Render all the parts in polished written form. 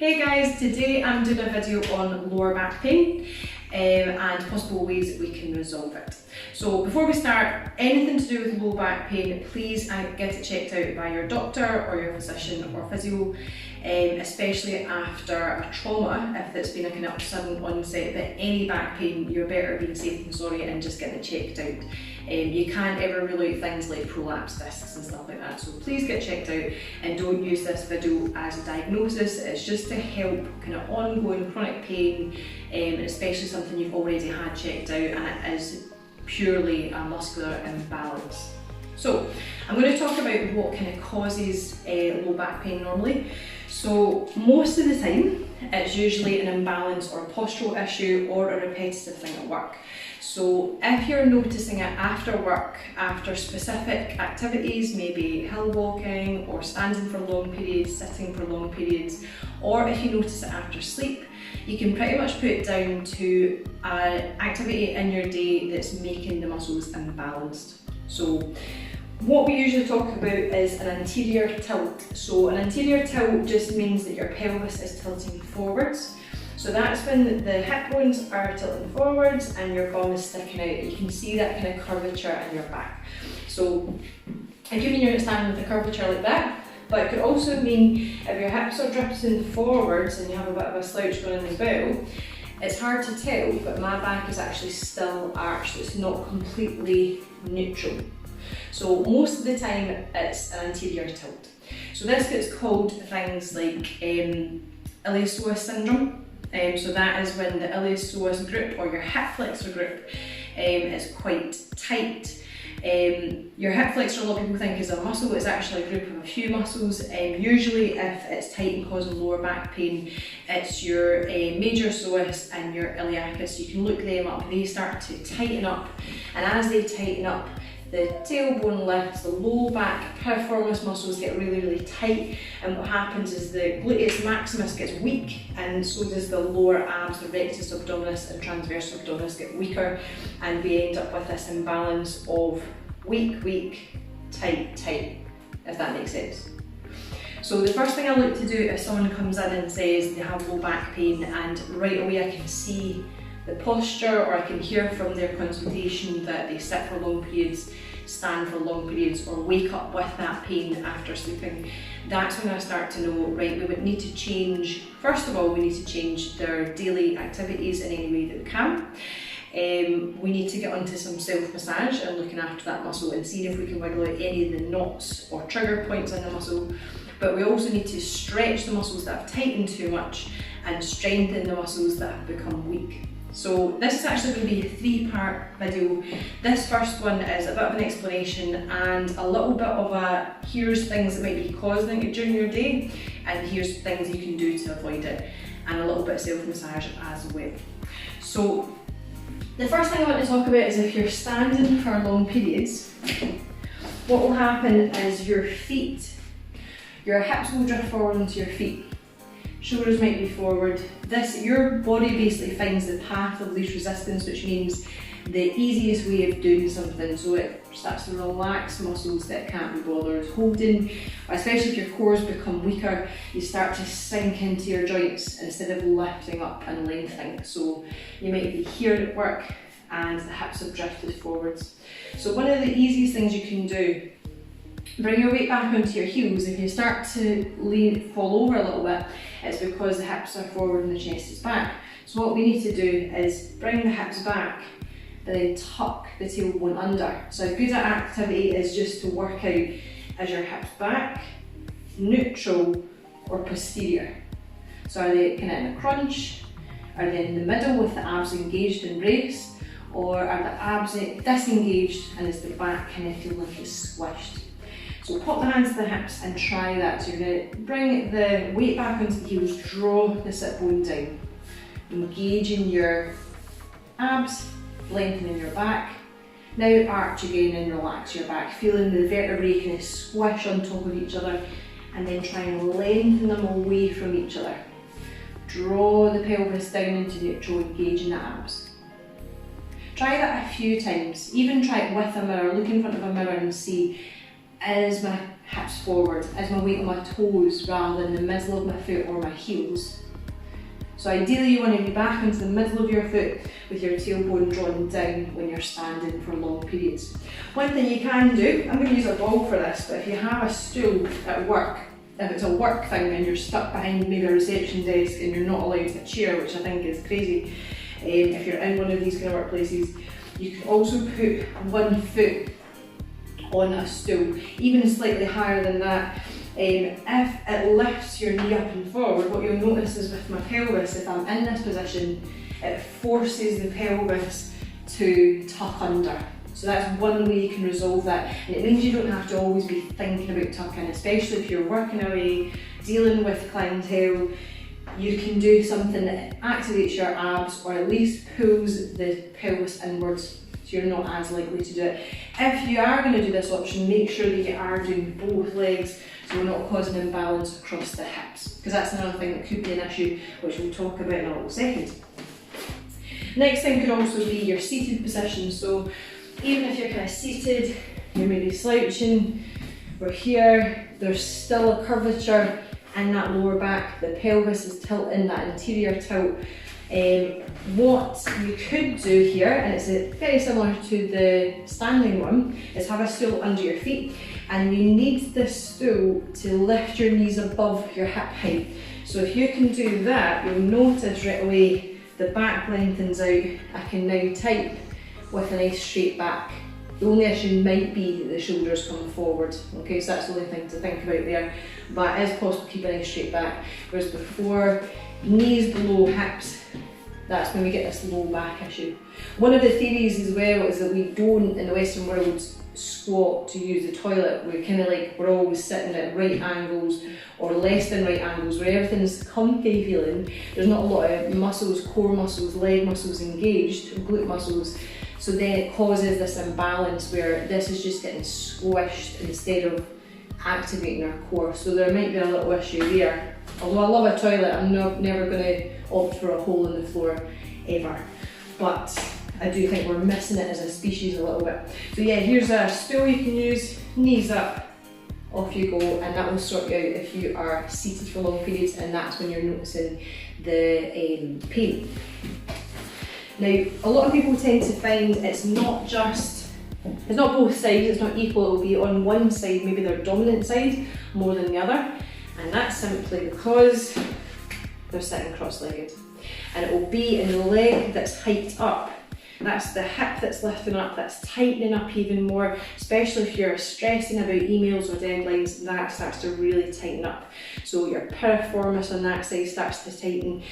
Hey guys, today I'm doing a video on lower back pain and possible ways that we can resolve it. So before we start, anything to do with low back pain, please get it checked out by your doctor or your physician or physio, especially after a trauma. If it's been a kind of sudden onset, but any back pain, you're better being safe than sorry and just getting it checked out. You can't ever rule out things like prolapse discs and stuff like that, so please get checked out and don't use this video as a diagnosis. It's just to help kind of ongoing chronic pain, and especially something you've already had checked out, and it is purely a muscular imbalance. So I'm going to talk about what kind of causes low back pain normally. So most of the time it's usually an imbalance or a postural issue or a repetitive thing at work. So if you're noticing it after work, after specific activities, maybe hill walking or standing for long periods, sitting for long periods, or if you notice it after sleep, you can pretty much put it down to an activity in your day that's making the muscles imbalanced. So what we usually talk about is an anterior tilt. So an anterior tilt just means that your pelvis is tilting forwards. So that's when the hip bones are tilting forwards and your bum is sticking out. You can see that kind of curvature in your back. So it could mean you're standing with a curvature like that, but it could also mean if your hips are drifting forwards and you have a bit of a slouch going in as well. It's hard to tell, but my back is actually still arched. It's not completely neutral. So most of the time it's an anterior tilt. So this gets called things like iliopsoas syndrome. So that is when the iliopsoas group or your hip flexor group is quite tight. Your hip flexor, a lot of people think is a muscle. It's actually a group of a few muscles. Usually if it's tight and causing lower back pain, it's your major psoas and your iliacus. You can look them up. They start to tighten up, and as they tighten up, the tailbone lifts, the low back piriformis muscles get really tight, and what happens is the gluteus maximus gets weak, and so does the lower abs, the rectus abdominis and transverse abdominis get weaker, and we end up with this imbalance of weak, tight, if that makes sense. So the first thing I look to do if someone comes in and says they have low back pain, and right away I can see the posture, or I can hear from their consultation that they sit for long periods, stand for long periods, or wake up with that pain after sleeping, that's when I start to know, right, we would need to change, first of all, we need to change their daily activities in any way that we can. We need to get onto some self-massage and looking after that muscle and seeing if we can wiggle out any of the knots or trigger points in the muscle. But we also need to stretch the muscles that have tightened too much and strengthen the muscles that have become weak. So this is actually going to be a three-part video. This first one is a bit of an explanation and a little bit of a here's things that might be causing it during your day, and here's things you can do to avoid it, and a little bit of self-massage as well. So the first thing I want to talk about is if you're standing for long periods, what will happen is your hips will drift forward into your feet. Shoulders might be forward. Your body basically finds the path of least resistance, which means the easiest way of doing something. So it starts to relax muscles that can't be bothered holding, especially if your cores become weaker, you start to sink into your joints instead of lifting up and lengthening. So you might be here at work and the hips have drifted forwards. So one of the easiest things you can do, bring your weight back onto your heels. If you start to fall over a little bit, it's because the hips are forward and the chest is back. So what we need to do is bring the hips back and then tuck the tailbone under. So a good activity is just to work out, is your hips back, neutral or posterior? So are they kind of in a crunch? Are they in the middle with the abs engaged and braced? Or are the abs disengaged and is the back kind of feel like it's squished? So pop the hands to the hips and try that. So you're going to bring the weight back onto the heels, draw the sit bone down, engaging your abs, lengthening your back. Now arch again and relax your back, feeling the vertebrae kind of squish on top of each other, and then try and lengthen them away from each other. Draw the pelvis down into neutral, engaging the abs. Try that a few times. Even try it with a mirror. Look in front of a mirror and see, is my hips forward, is my weight on my toes rather than the middle of my foot or my heels. So ideally you want to be back into the middle of your foot with your tailbone drawn down when you're standing for long periods. One thing you can do, I'm going to use a ball for this, but if you have a stool at work, if it's a work thing and you're stuck behind maybe a reception desk and you're not allowed a chair, which I think is crazy, if you're in one of these kind of workplaces, you can also put one foot on a stool, even slightly higher than that. If it lifts your knee up and forward, what you'll notice is with my pelvis, if I'm in this position, it forces the pelvis to tuck under. So that's one way you can resolve that, and it means you don't have to always be thinking about tucking, especially if you're working away, dealing with clientele. You can do something that activates your abs or at least pulls the pelvis inwards, so you're not as likely to do it. If you are going to do this option, make sure that you are doing both legs, so we're not causing imbalance across the hips, because that's another thing that could be an issue, which we'll talk about in a little second. Next thing could also be your seated position. So even if you're kind of seated, you're maybe slouching, we're here, there's still a curvature in that lower back, the pelvis is tilting, that interior tilt. What you could do here, and it's very similar to the standing one, is have a stool under your feet, and you need this stool to lift your knees above your hip height. So if you can do that, you'll notice right away the back lengthens out. I can now type with a nice straight back. The only issue might be that the shoulders come forward, okay, so that's the only thing to think about there, but it is possible to keep a nice straight back, whereas before, knees below hips, that's when we get this low back issue. One of the theories as well is that we don't, in the Western world, squat to use the toilet. We're always sitting at right angles or less than right angles, where everything's comfy feeling. There's not a lot of muscles, core muscles, leg muscles engaged, glute muscles. So then it causes this imbalance where this is just getting squished instead of activating our core. So there might be a little issue there. Although I love a toilet, I'm never going to opt for a hole in the floor ever. But I do think we're missing it as a species a little bit. So yeah, here's a stool you can use, knees up, off you go, and that will sort you out if you are seated for long periods, and that's when you're noticing the pain. Now, a lot of people tend to find it's not both sides, it's not equal, it will be on one side, maybe their dominant side, more than the other, and that's simply because they're sitting cross-legged. And it will be in the leg that's hiked up. That's the hip that's lifting up, that's tightening up even more, especially if you're stressing about emails or deadlines, that starts to really tighten up. So your piriformis on that side starts to tighten.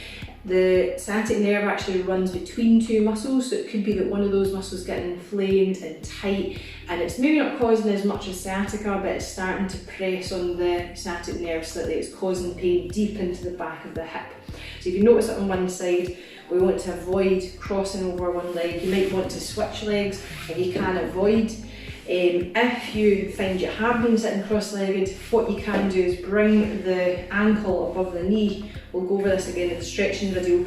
The sciatic nerve actually runs between two muscles, so it could be that one of those muscles getting inflamed and tight, and it's maybe not causing as much as sciatica, but it's starting to press on the sciatic nerve so that it's causing pain deep into the back of the hip. So if you notice it on one side, we want to avoid crossing over one leg. You might want to switch legs if you can avoid. If you find you have been sitting cross-legged, what you can do is bring the ankle above the knee. We'll go over this again in the stretching video,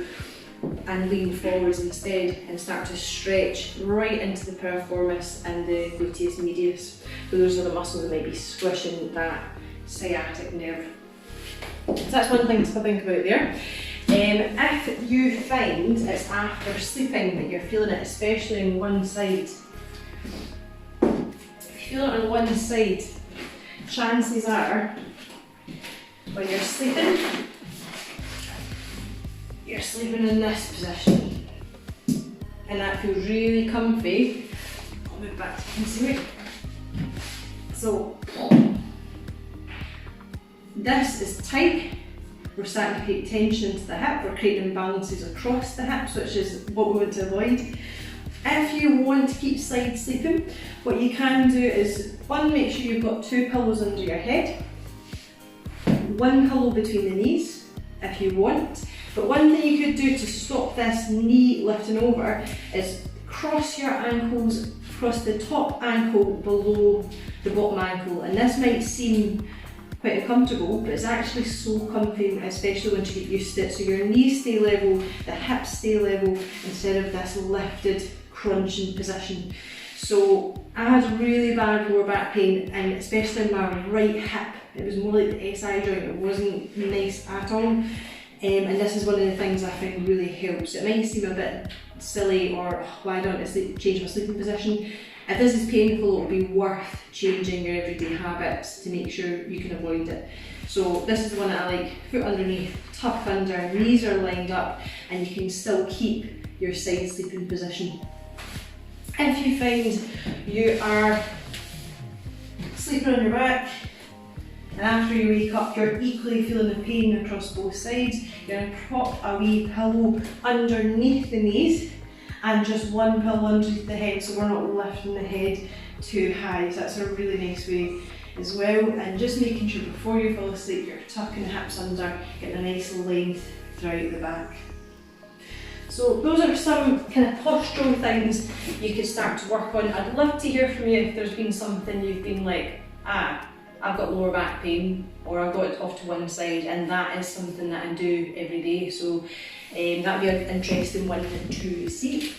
and lean forwards instead and start to stretch right into the piriformis and the gluteus medius. So those are the muscles that might be squishing that sciatic nerve. So that's one thing to think about there. If you find it's after sleeping that you're feeling it, especially on one side, if you feel it on one side, chances are when you're sleeping in this position, and that feels really comfy. I'll move back so you can see it. So this is tight. We're starting to create tension into the hip, we're creating imbalances across the hips, which is what we want to avoid. If you want to keep side sleeping, what you can do is, one, make sure you've got two pillows under your head, one pillow between the knees if you want, but one thing you could do to stop this knee lifting over is cross your ankles, cross the top ankle below the bottom ankle, and this might seem quite uncomfortable, but it's actually so comfy, especially once you get used to it. So your knees stay level, the hips stay level, instead of this lifted, crunching position. So I had really bad lower back pain, and especially in my right hip. It was more like the SI joint, it wasn't nice at all. And this is one of the things I think really helps. It might seem a bit silly, or why don't I change my sleeping position? If this is painful, it'll be worth changing your everyday habits to make sure you can avoid it. So this is the one that I like: foot underneath, tuck under, knees are lined up, and you can still keep your side sleeping position. If you find you are sleeping on your back, and after you wake up you're equally feeling the pain across both sides, you're going to prop a wee pillow underneath the knees and just one pillow underneath the head, so we're not lifting the head too high. So that's a really nice way as well. And just making sure before you fall asleep you're tucking the hips under, getting a nice length throughout the back. So those are some kind of postural things you could start to work on. I'd love to hear from you if there's been something you've been like, I've got lower back pain, or I've got it off to one side, and that is something that I do every day. So that'd be an interesting one to see.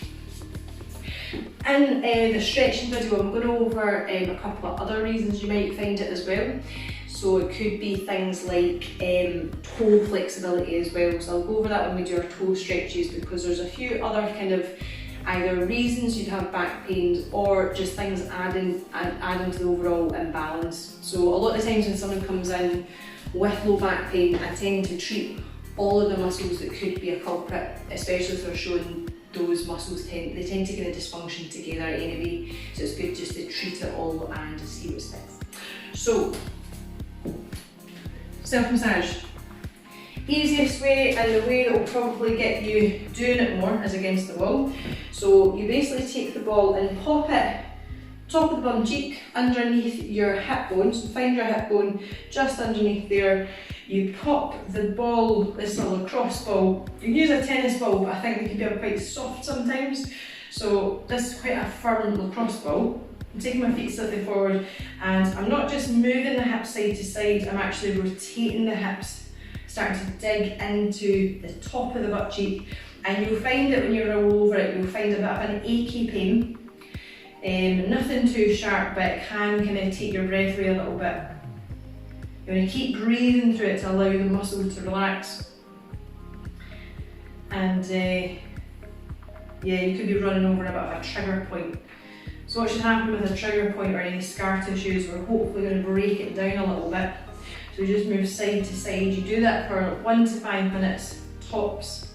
In the stretching video, I'm going to go over a couple of other reasons you might find it as well. So it could be things like toe flexibility as well. So I'll go over that when we do our toe stretches, because there's a few other kind of either reasons you'd have back pains or just things adding to the overall imbalance. So a lot of the times when someone comes in with low back pain, I tend to treat all of the muscles that could be a culprit, especially if they're showing those muscles they tend to get a dysfunction together anyway. So it's good just to treat it all and see what sticks. So self-massage. Easiest way, and the way that will probably get you doing it more, is against the wall. So you basically take the ball and pop it top of the bum cheek underneath your hip bone. So find your hip bone just underneath there. You pop the ball, this little lacrosse ball. You can use a tennis ball, but I think they can be quite soft sometimes. So this is quite a firm lacrosse ball. I'm taking my feet slightly forward, and I'm not just moving the hips side to side, I'm actually rotating the hips, starting to dig into the top of the butt cheek. And you'll find that when you roll over it, you'll find a bit of an achy pain. Nothing too sharp, but it can kind of take your breath away a little bit. You're going to keep breathing through it to allow the muscle to relax. And yeah, you could be running over a bit of a trigger point. So what should happen with a trigger point or any scar tissues, we're hopefully going to break it down a little bit. So you just move side to side. You do that for 1 to 5 minutes tops.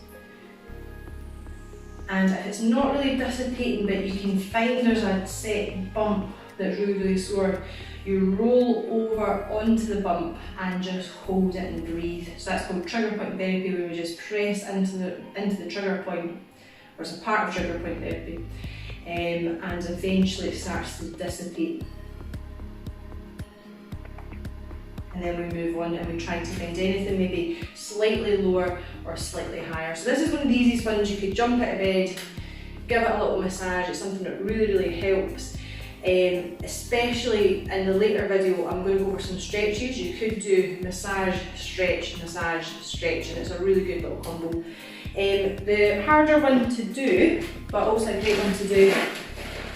And if it's not really dissipating, but you can find there's a set bump that's really, really sore, you roll over onto the bump and just hold it and breathe. So that's called trigger point therapy, where we just press into the trigger point, or it's a part of trigger point therapy, and eventually it starts to dissipate. And then we move on and we try to find anything maybe slightly lower or slightly higher. So this is one of the easiest ones. You could jump out of bed, give it a little massage. It's something that really, really helps. Especially in the later video, I'm going to go over some stretches. You could do massage, stretch, and it's a really good little combo. The harder one to do, but also a great one to do,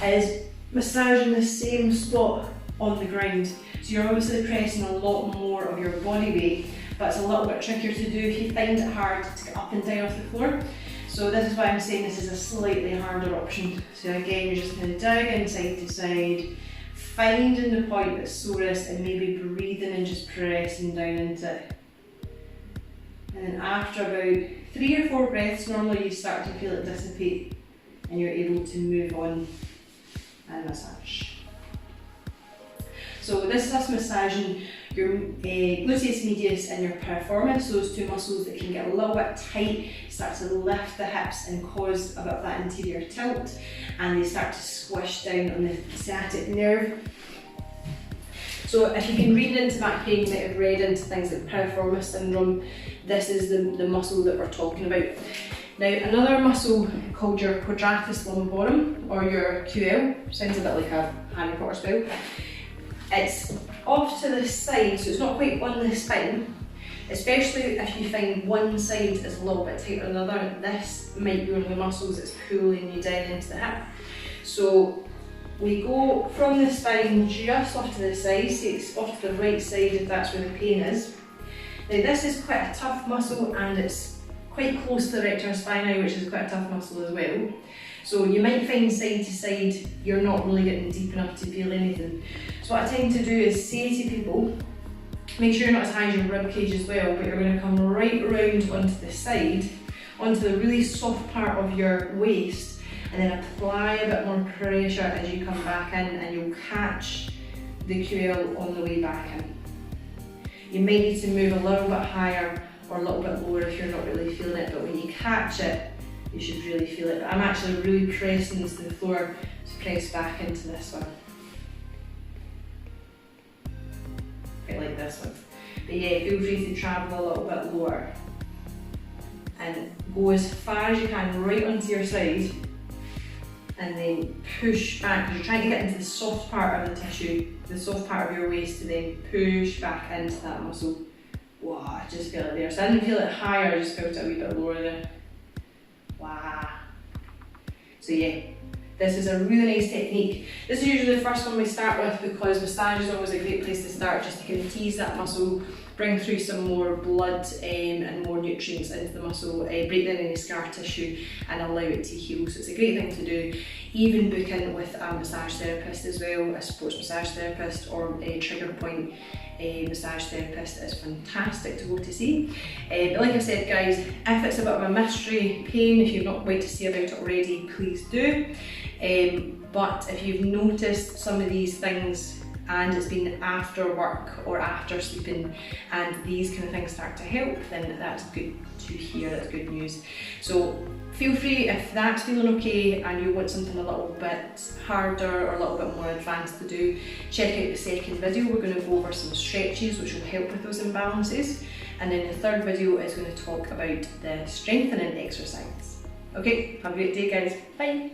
is massaging the same spot on the ground. So you're obviously pressing a lot more of your body weight, but it's a little bit trickier to do if you find it hard to get up and down off the floor. So this is why I'm saying this is a slightly harder option. So again, you're just going to dig in side to side, finding the point that's sorest and maybe breathing and just pressing down into it. And then after about 3 or 4 breaths, normally you start to feel it dissipate and you're able to move on and massage. So this is us massaging your gluteus medius and your piriformis, those two muscles that can get a little bit tight, start to lift the hips and cause a bit of that anterior tilt, and they start to squish down on the sciatic nerve. So if you've been reading into back pain, you might have read into things like piriformis syndrome. This is the muscle that we're talking about. Now, another muscle called your quadratus lumborum, or your QL, sounds a bit like a Harry Potter spell. It's off to the side, so it's not quite on the spine, especially if you find one side is a little bit tighter than the other. This might be one of the muscles that's pulling you down into the hip. So we go from the spine just off to the side, so it's off to the right side if that's where the pain is. Now this is quite a tough muscle and it's quite close to the rectus spinae, which is quite a tough muscle as well. So you might find side to side you're not really getting deep enough to feel anything. So what I tend to do is say to people, make sure you're not as high as your rib cage as well, but you're going to come right around onto the side, onto the really soft part of your waist, and then apply a bit more pressure as you come back in, and you'll catch the QL on the way back in. You might need to move a little bit higher or a little bit lower if you're not really feeling it, but when you catch it, you should really feel it. But I'm actually really pressing into the floor to press back into this one. Quite like this one. But yeah, feel free to travel a little bit lower and go as far as you can right onto your side, and then push back. You're trying to get into the soft part of the tissue, the soft part of your waist, to then push back into that muscle. Wow, I just feel it there. So I didn't feel it higher, I just felt it a wee bit lower there. Wow. So yeah, this is a really nice technique. This is usually the first one we start with because massage is always a great place to start, just to kind of tease that muscle, bring through some more blood and more nutrients into the muscle, break down any scar tissue and allow it to heal. So it's a great thing to do. Even book in with a massage therapist as well, a sports massage therapist or a trigger point massage therapist is fantastic to go to see. But like I said guys, if it's a bit of a mystery pain, if you've not waited to see about it already, please do. But if you've noticed some of these things and it's been after work or after sleeping and these kind of things start to help, then that's good to hear, that's good news. So feel free, if that's feeling okay and you want something a little bit harder or a little bit more advanced to do, check out the second video. We're going to go over some stretches which will help with those imbalances, and then the third video is going to talk about the strengthening exercise. Okay, have a great day guys, bye!